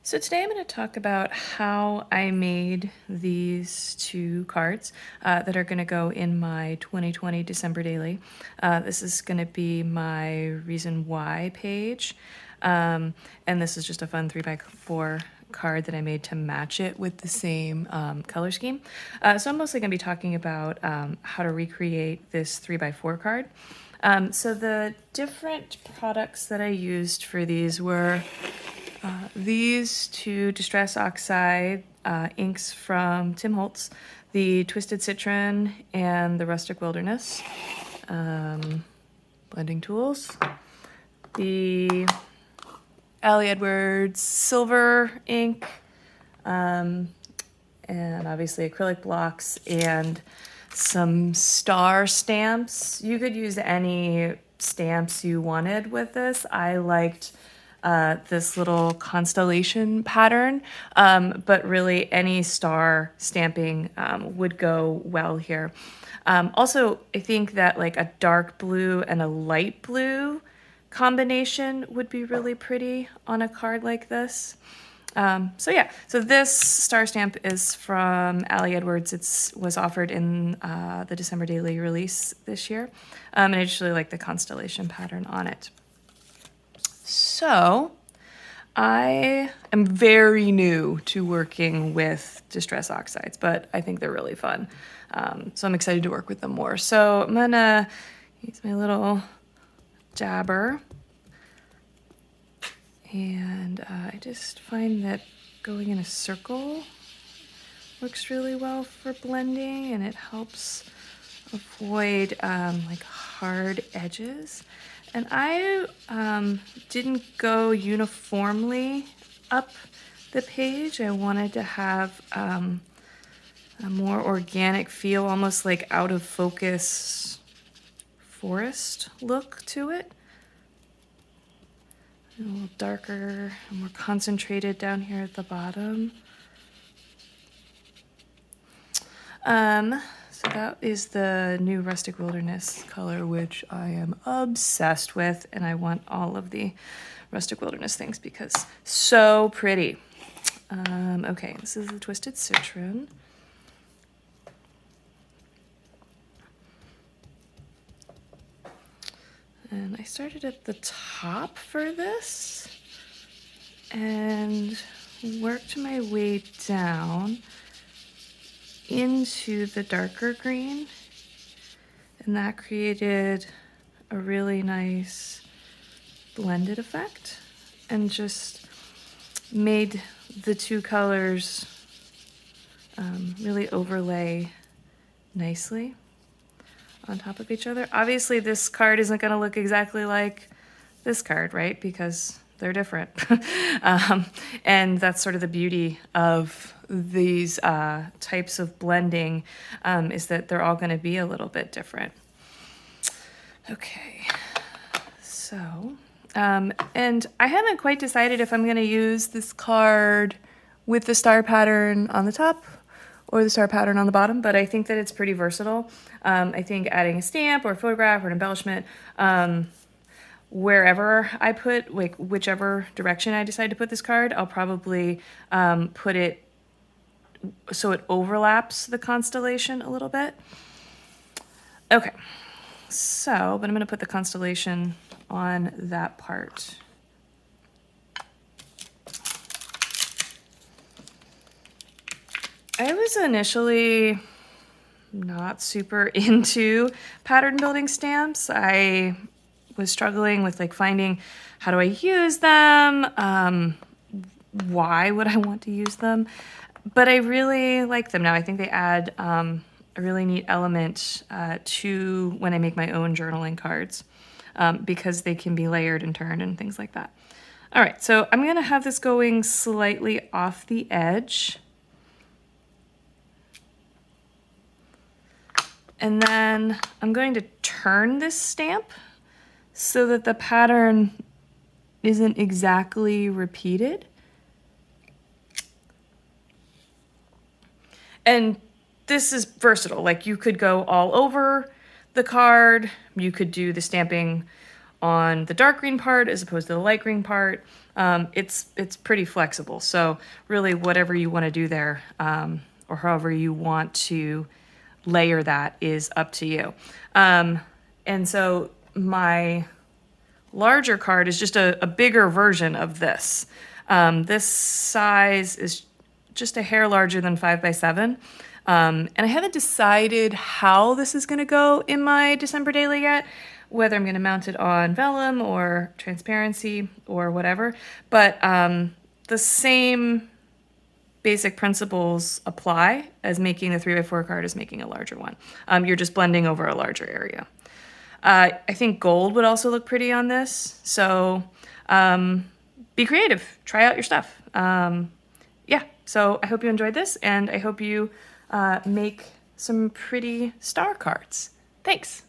So today I'm going to talk about how I made these two cards that are going to go in my 2020 December daily. This is going to be my reason why page. And this is just a fun 3x4 card that I made to match it with the same color scheme. So I'm mostly going to be talking about how to recreate this 3x4 card. So the different products that I used for these were these two Distress Oxide inks from Tim Holtz, the Twisted Citron and the Rustic Wilderness blending tools, the Ali Edwards silver ink, and obviously acrylic blocks and some star stamps. You could use any stamps you wanted with this. I liked this little constellation pattern, but really any star stamping would go well here. Also, I think that like a dark blue and a light blue combination would be really pretty on a card like this. So this star stamp is from Ali Edwards. It was offered in the December daily release this year, and I just really like the constellation pattern on it. So I am very new to working with Distress Oxides, but I think they're really fun. So I'm excited to work with them more. So I'm gonna use my little dabber. And I just find that going in a circle works really well for blending, and it helps avoid like hard edges. And I didn't go uniformly up the page. I wanted to have a more organic feel, almost like out of focus forest look to it. A little darker and more concentrated down here at the bottom. So that is the new Rustic Wilderness color, which I am obsessed with, and I want all of the Rustic Wilderness things because so pretty. Okay, this is the Twisted Citron. And I started at the top for this and worked my way down into the darker green, and that created a really nice blended effect and just made the two colors really overlay nicely on top of each other. Obviously this card isn't going to look exactly like this card, right? Because they're different. And that's sort of the beauty of these types of blending, is that they're all going to be a little bit different. Okay, so, and I haven't quite decided if I'm going to use this card with the star pattern on the top or the star pattern on the bottom, but I think that it's pretty versatile. I think adding a stamp or a photograph or an embellishment, wherever I put, like whichever direction I decide to put this card, I'll probably put it so it overlaps the constellation a little bit. Okay, so, but I'm gonna put the constellation on that part. I was initially not super into pattern building stamps. I was struggling with like finding how do I use them, why would I want to use them, but I really like them now. I think they add a really neat element to when I make my own journaling cards, because they can be layered and turned and things like that. All right, so I'm gonna have this going slightly off the edge. And then I'm going to turn this stamp so that the pattern isn't exactly repeated. And this is versatile. Like you could go all over the card. You could do the stamping on the dark green part as opposed to the light green part. It's pretty flexible. So really whatever you want to do there, or however you want to layer that is up to you. And so my larger card is just a bigger version of this. This size is just a hair larger than 5x7. And I haven't decided how this is going to go in my December daily yet, whether I'm going to mount it on vellum or transparency or whatever. But the same basic principles apply as making a 3x4 card as making a larger one. You're just blending over a larger area. I think gold would also look pretty on this. So be creative. Try out your stuff. Yeah, so I hope you enjoyed this, and I hope you make some pretty star cards. Thanks.